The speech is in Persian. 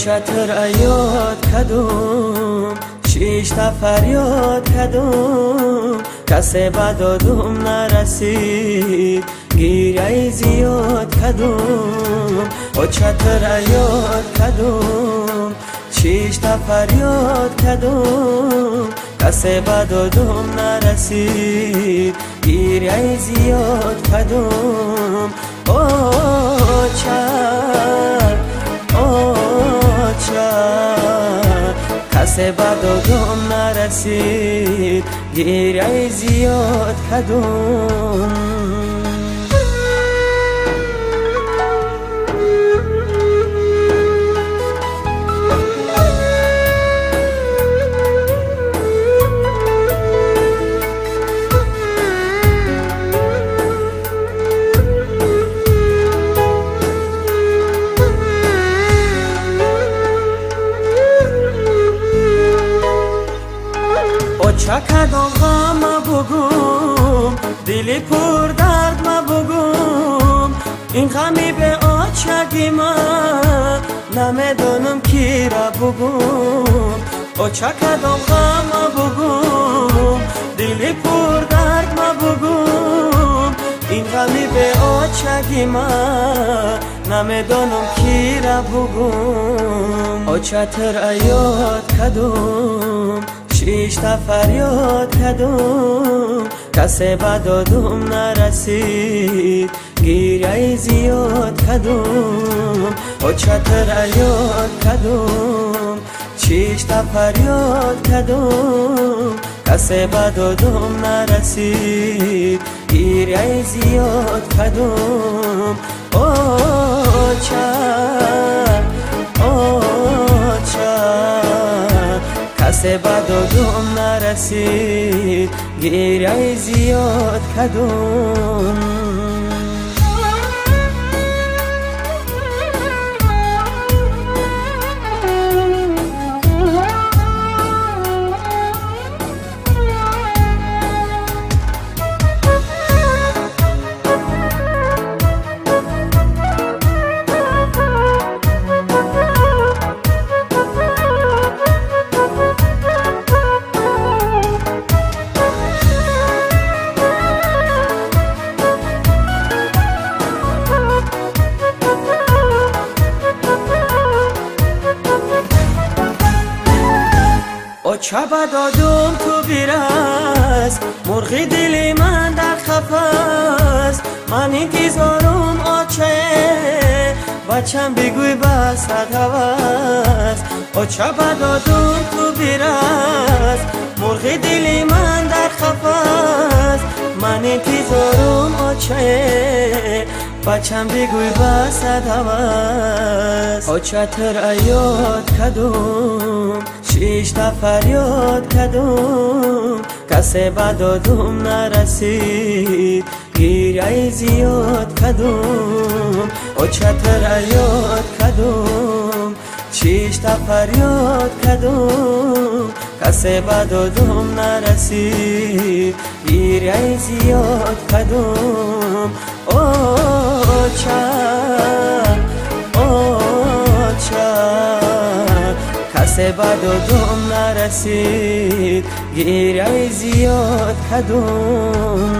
چتر ایاد کدوم شیش تا فریاد کدوم کسی بدادم نرسید گیره زیاد کدوم و چتر ایاد کدوم شیش تا فریاد کدوم کسی بدادم نرسید گیره زیاد کدوم کسی بدادم نرسید گیره زیاد کدوم چکدم غم بگم دلی پر درد بگم این غمی به آچگی من نمیدونم کی را بگم او چکدم غم بگم دلی پر درد بگم این غمی به آچگی من نمیدونم کی را بگم او چتر ایاد کدوم شیش تا فریاد کدوم کسی بدادم نرسید گیره زیاد کدوم و چتر ایاد کدوم شیش تا فریاد کدوم کسی بدادم نرسید گیره زیاد کدوم کسی بدادم نرسید گیره زیاد کدوم چه بدادم تو بیرس مرغی دلی من در خفست من انتظارم آچه بچم بگوی بسد هوست او چه بدادم تو بیرس مرغی دلی من در خفست من انتظارم آچه بچم بگوی بسد هوست او چتر ایاد کدوم شیش تا فریاد کدوم کسی بدادم نرسید گیره زیاد کدوم او چتر ایاد کدوم شیش تا فریاد کدوم کسی بدادم نرسید گیره زیاد کدوم کسی بدادم نرسید گیره زیاد کدوم